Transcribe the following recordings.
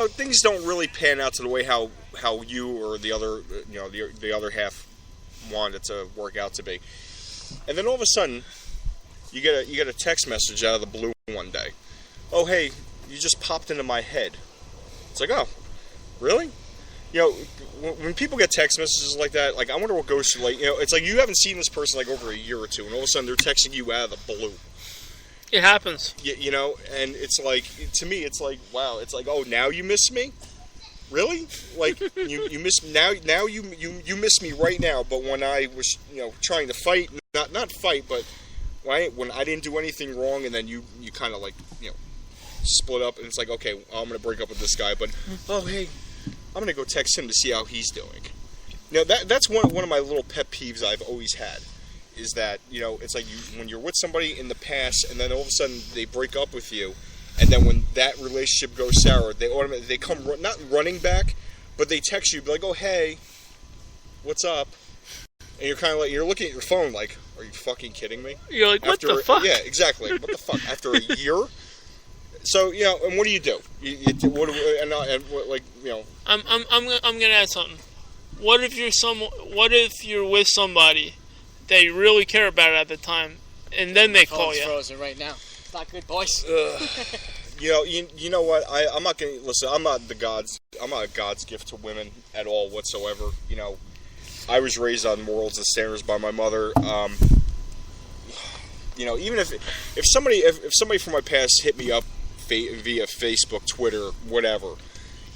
things don't really pan out to the way how you or the other, the other half want it to work out to be. And then all of a sudden, you get a text message out of the blue one day. Oh, hey, you just popped into my head. It's like, oh, really? When people get text messages like that, like, I wonder what goes through, like, it's like you haven't seen this person, like, over a year or two, and all of a sudden they're texting you out of the blue. It happens. And it's like, to me, it's like, wow, it's like, oh, now you miss me? Really? Like, you miss, now you miss me right now, but when I was, trying to fight, not fight, but when I didn't do anything wrong, and then you kind of, like, split up, and it's like, okay, I'm going to break up with this guy, but, oh, hey, I'm going to go text him to see how he's doing. That's one of my little pet peeves I've always had, is that, it's like when you're with somebody in the past, and then all of a sudden they break up with you, and then when that relationship goes sour, they come, not running back, but they text you, like, oh, hey, what's up? And you're kind of like, you're looking at your phone like, are you fucking kidding me? You're like, what the fuck? Yeah, exactly. What the fuck? After a year? So, and what do you do? I'm gonna add something. What if you're with somebody that you really care about at the time, and then they call you? Frozen right now. It's not good, boys. You know what? I'm not gonna listen. I'm not a God's gift to women at all whatsoever. I was raised on morals and standards by my mother. Even if somebody from my past hit me up via Facebook, Twitter, whatever,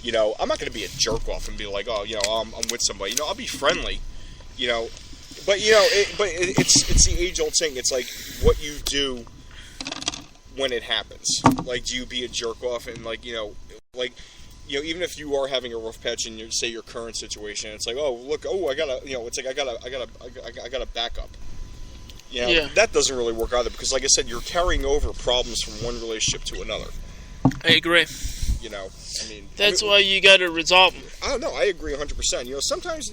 I'm not going to be a jerk off and be like, oh, I'm with somebody. I'll be friendly, but it's the age old thing. It's like what you do when it happens. Like, do you be a jerk off and even if you are having a rough patch in your current situation, it's like, oh, look, I gotta back up. That doesn't really work either, because, like I said, you're carrying over problems from one relationship to another. I agree. That's why you got to resolve them. I don't know. I agree 100%. Sometimes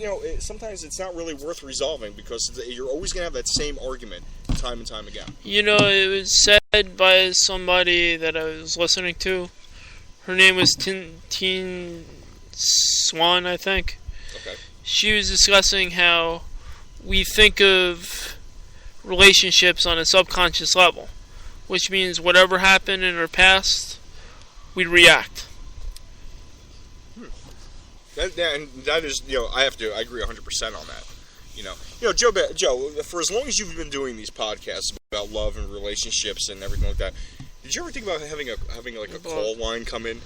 it's not really worth resolving, because you're always gonna have that same argument time and time again. It was said by somebody that I was listening to. Her name was Teen Swan, I think. Okay. She was discussing how we think of relationships on a subconscious level, which means whatever happened in our past, we react. That is, I agree 100% on that. Joe, for as long as you've been doing these podcasts about love and relationships and everything like that, did you ever think about having a call line come in?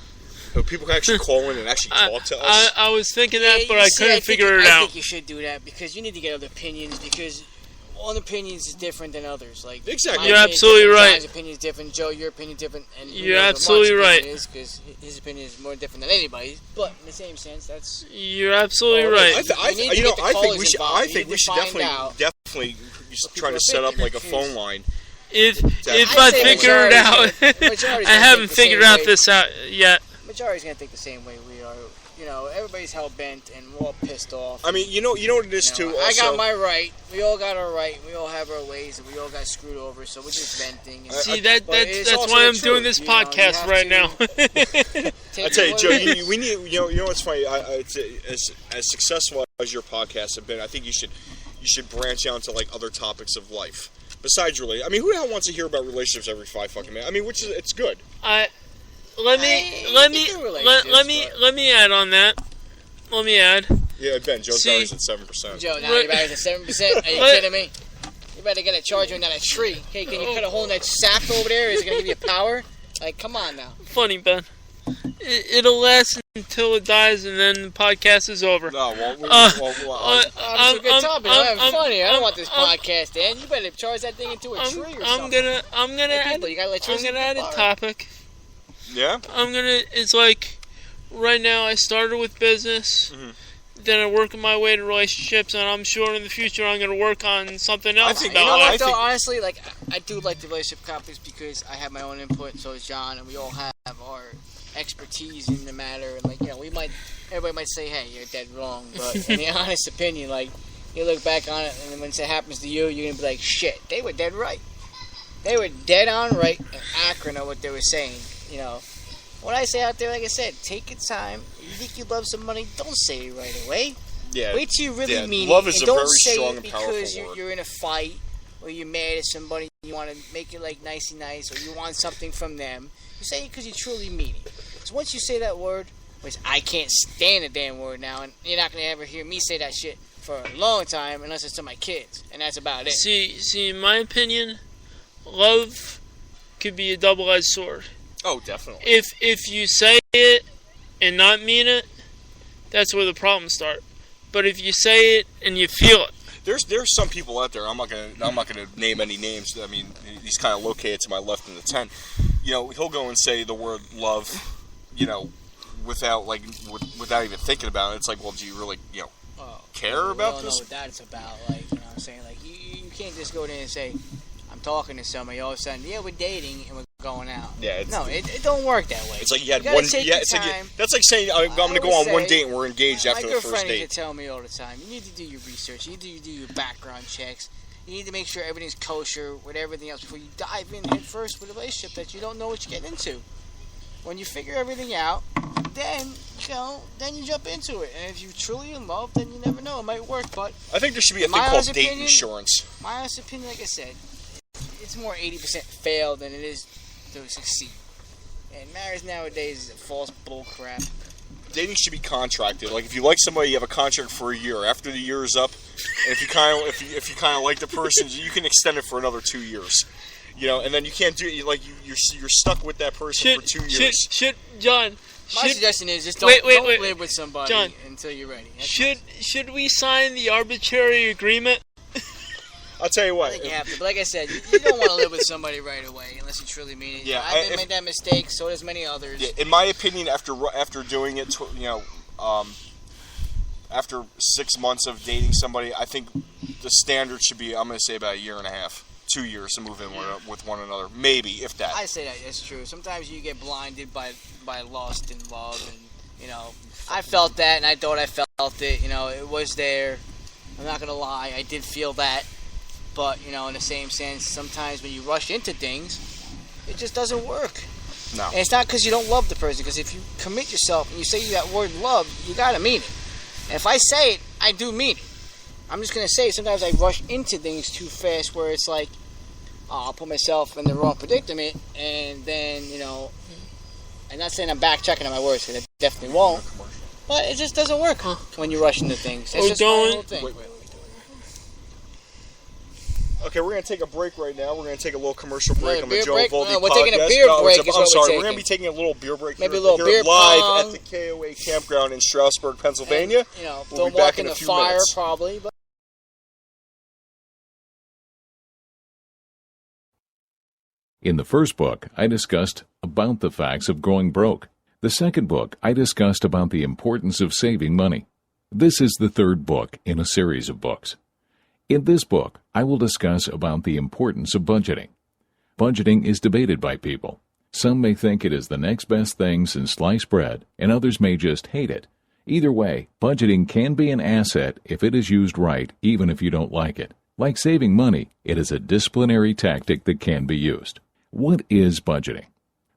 So people can actually call in and actually talk to us? I was thinking that, but I couldn't figure it out. I think you should do that, because you need to get other opinions, because one opinion is different than others. Like, exactly. You're absolutely right. John's opinion is different. Joe, your opinion is different. And you're absolutely right. Because his opinion is more different than anybody's. But in the same sense, you're absolutely right. I think we should definitely try to set up like a phone line. If I figure it out, I haven't figured this out yet. Majority's gonna think the same way we are. Everybody's hell bent and we're all pissed off. I mean, you know what it is too. Also, I got my right. We all got our right. We all have our ways, and we all got screwed over. So we're just venting. That's why I'm doing this podcast right now. I tell you, Joe, we need. You know what's funny? As successful as your podcasts have been, I think you should branch out into like other topics of life besides really. I mean, who the hell wants to hear about relationships every 5 fucking minutes? I mean, it's good. Let me add on that. Let me add. Yeah, Ben, Joe's battery's at 7%. Joe, now your battery's at 7%? Are you kidding me? You better get a charger in that tree. Hey, can you cut a hole in that sap over there? Is it going to give you power? Like, come on now. Funny, Ben. It'll last until it dies, and then the podcast is over. No, it's a good topic. I'm having fun here. I don't want this podcast to end. You better charge that thing into a tree or something. I'm gonna add a topic. Yeah? It's like, right now I started with business, then I work my way to relationships, and I'm sure in the future I'm going to work on something else. Honestly, like, I do like the relationship topics because I have my own input, so does John, and we all have our expertise in the matter, and like, everybody might say, hey, you're dead wrong, but in the honest opinion, like, you look back on it, and when it happens to you, you're going to be like, shit, they were dead right. They were dead on right and accurate on what they were saying, what I say out there, like I said, take your time. If you think you love somebody, don't say it right away. Yeah. Wait till you really mean love it. is And a don't very say strong it and powerful because word. you're in a fight, or you're mad at somebody, you want to make it like nicey nice, or you want something from them. You say it because you truly mean it. So once you say that word, which I can't stand the damn word now, and you're not going to ever hear me say that shit for a long time unless it's to my kids, and that's about it. See, in my opinion, love could be a double-edged sword. Oh, definitely. If you say it and not mean it, that's where the problems start. But if you say it and you feel it, There's some people out there. I'm not gonna name any names. I mean, he's kind of located to my left in the tent. You know, he'll go and say the word love, you know, without even thinking about it. It's like, well, do you really, you know, care about this? I don't know what that's about. Like, you know what I'm saying? Like, you can't just go there and say, I'm talking to somebody, all of a sudden, yeah, we're dating and we're going out. Yeah, it don't work that way. It's like you had one. Yeah, it's like that's like saying I'm going to go on one date and we're engaged after the first date. My girlfriend used to tell me all the time, you need to do your research. You need to do your background checks. You need to make sure everything's kosher with everything else before you dive in head first with a relationship that you don't know what you're getting into. When you figure everything out, then you jump into it. And if you're truly in love, then you never know, it might work. But I think there should be a thing called date insurance. My honest opinion, like I said, it's more 80% fail than it is to succeed. And marriage nowadays is a false bull crap. Dating should be contracted. Like if you like somebody, you have a contract for a year. After the year is up, and if you kind of like the person, you can extend it for another 2 years. You know, and then you can't do it. You're stuck with that person for 2 years. John. My suggestion is just don't live with somebody John, until you're ready. Should we sign the arbitrary agreement? I'll tell you what. I think you have to. But like I said, you don't want to live with somebody right away unless you truly mean it. Yeah, I've made that mistake. So does many others. Yeah, in my opinion, after doing it, after 6 months of dating somebody, I think the standard should be, I'm going to say, about a year and a half, 2 years to move in with one another, maybe if that. I say that's true. Sometimes you get blinded by lust in love, and I felt that, and I thought I felt it. It was there. I'm not going to lie, I did feel that. But, in the same sense, sometimes when you rush into things, it just doesn't work. No. And it's not because you don't love the person, because if you commit yourself and you say that word love, you got to mean it. And if I say it, I do mean it. I'm just going to say sometimes I rush into things too fast where it's like, I'll put myself in the wrong predicament, and then, I'm not saying I'm backtracking on my words, because I definitely won't, but it just doesn't work when you rush into things. That's just my whole thing. Wait. Okay, we're going to take a break right now. We're going to take a little commercial break on the Joe Evaldi Podcast. We're taking a beer break. I'm sorry, we're going to be taking a little beer break. Maybe a little beer live pong. at the KOA Campground in Strasburg, Pennsylvania. And, we'll don't walk in the fire, probably. But in the first book, I discussed about the facts of going broke. The second book, I discussed about the importance of saving money. This is the third book in a series of books. In this book, I will discuss about the importance of budgeting. Budgeting is debated by people. Some may think it is the next best thing since sliced bread, and others may just hate it. Either way, budgeting can be an asset if it is used right, even if you don't like it. Like saving money, it is a disciplinary tactic that can be used. What is budgeting?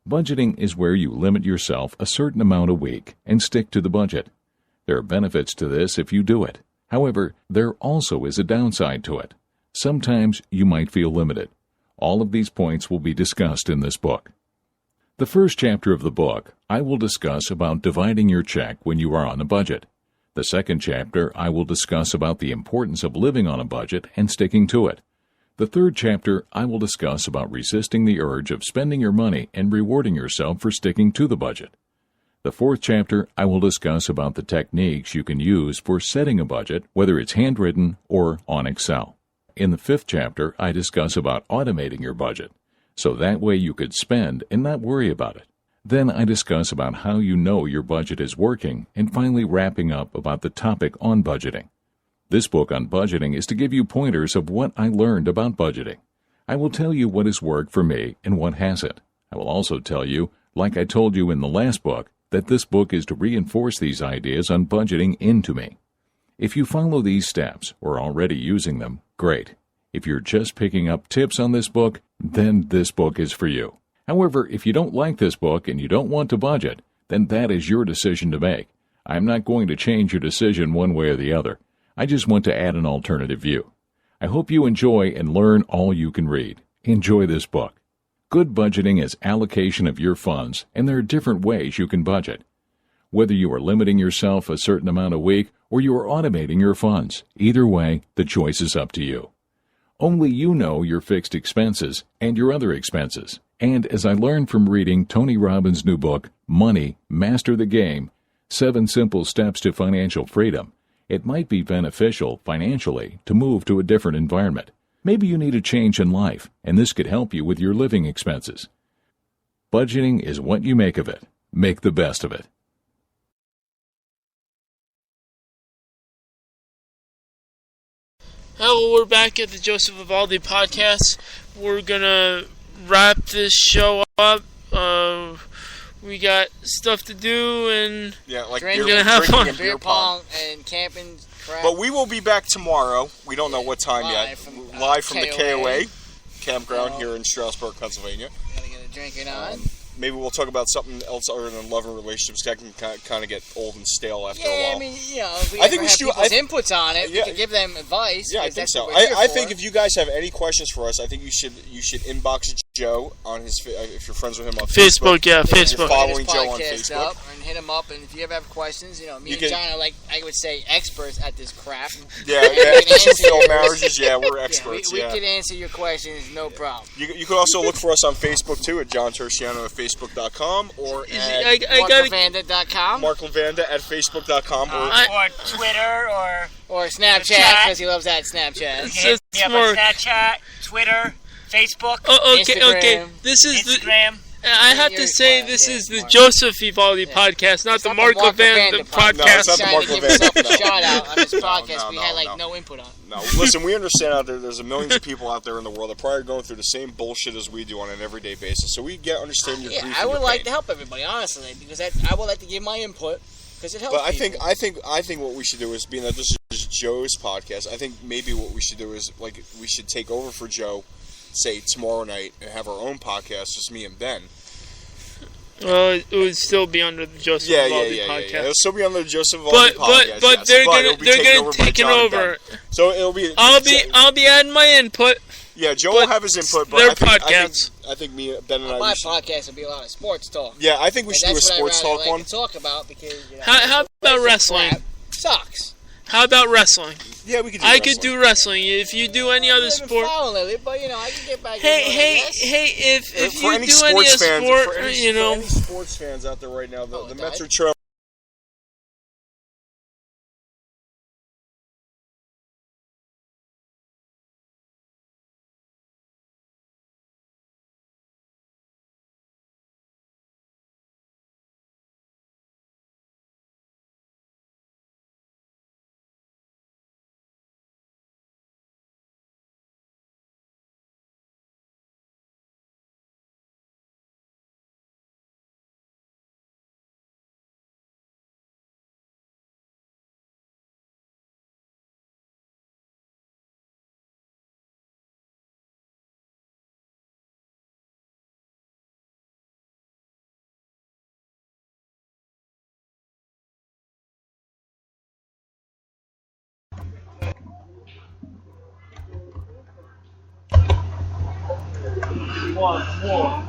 Budgeting is where you limit yourself a certain amount a week and stick to the budget. There are benefits to this if you do it. However, there also is a downside to it. Sometimes you might feel limited. All of these points will be discussed in this book. The first chapter of the book, I will discuss about dividing your check when you are on a budget. The second chapter, I will discuss about the importance of living on a budget and sticking to it. The third chapter, I will discuss about resisting the urge of spending your money and rewarding yourself for sticking to the budget. The fourth chapter, I will discuss about the techniques you can use for setting a budget, whether it's handwritten or on Excel. In the fifth chapter, I discuss about automating your budget, so that way you could spend and not worry about it. Then I discuss about how you know your budget is working, and finally wrapping up about the topic on budgeting. This book on budgeting is to give you pointers of what I learned about budgeting. I will tell you what has worked for me and what hasn't. I will also tell you, like I told you in the last book, that this book is to reinforce these ideas on budgeting into me. If you follow these steps or are already using them, great. If you're just picking up tips on this book, then this book is for you. However, if you don't like this book and you don't want to budget, then that is your decision to make. I'm not going to change your decision one way or the other. I just want to add an alternative view. I hope you enjoy and learn all you can read. Enjoy this book. Good budgeting is allocation of your funds, and there are different ways you can budget. Whether you are limiting yourself a certain amount a week or you are automating your funds, either way, the choice is up to you. Only you know your fixed expenses and your other expenses. And as I learned from reading Tony Robbins' new book, Money, Master the Game, 7 Simple Steps to Financial Freedom, it might be beneficial financially to move to a different environment. Maybe you need a change in life, and this could help you with your living expenses. Budgeting is what you make of it. Make the best of it. Hello, we're back at the Joseph Evaldi Podcast. We're going to wrap this show up. We got stuff to do, and like drinking, we're going to have fun. and beer pong and camping crap. But we will be back tomorrow. We don't know what time live yet. from, Live from the KOA. KOA Campground here in Strasburg, Pennsylvania. Gotta get a drinking on. Maybe we'll talk about something else other than love and relationships. That can kind of get old and stale after a Yeah, while. I mean, if we I think ever we have should- people's I- inputs on it, Yeah. we can give them advice. Yeah, I 'cause think that's so. what we're here I for. think if you guys have any questions for us, I think you should inbox Joe on his if you're friends with him on Facebook, yeah, If Facebook. you're following Hit his Joe on podcast Facebook. up and hit him up, and if you ever have questions, me You and can- John are like, I would say, experts at this crap. Yeah, We can especially answer failed yours. marriages. Yeah, we're Yeah, experts. we Yeah. can answer your questions, no problem. You can also look for us on Facebook too at John Terricciano at Facebook.com or at I gotta. MarkLavanda.com Mark Lavanda at Facebook.com or Twitter, or Snapchat, Chat. because he loves that Snapchat. hit me up more- on Snapchat, Twitter, Facebook, Oh, okay, Instagram. okay. This is the. Instagram. I have to You're say, fine, this yeah, is the Mark. Joseph Evaldi Podcast, not It's the not Mark the Mark Lavanda Lavanda Podcast. No, it's not the Trying Mark to give Lavanda, himself a no. shout out on this podcast. no, we had no. no input on. No, listen, we understand out there's millions of people out there in the world that probably are going through the same bullshit as we do on an everyday basis. So we understand your Yeah, grief I and would your like pain. to help everybody, honestly, because I would like to give my input because it helps. But I people. think what we should do is, being that this is Joe's podcast, I think maybe what we should do is we should take over for Joe, say tomorrow night, and have our own podcast, just me and Ben. Well, it would still be under the Joseph Evaldi Yeah. Podcast. It'll still be on the Joseph Evaldi But podcast. but yes. they're it'll gonna be taken over by take it John and over. Ben. So it'll be. I'll be adding my input. Yeah, Joe but will have his input, but their I think podcasts. Ben and I. My we should- podcast would be a lot of sports talk. Yeah, I think we And should do a that's what sports I'd rather talk like one. to talk about because How about wrestling? crap sucks. How about wrestling? Yeah, we could do I wrestling. could do wrestling. If you do any other I haven't been sport. following lately, but I can get back. Hey, into it, I guess. if For you any do any sports other fans, sport, for any sports fans out there right now, the it Mets died? are trailing. One more.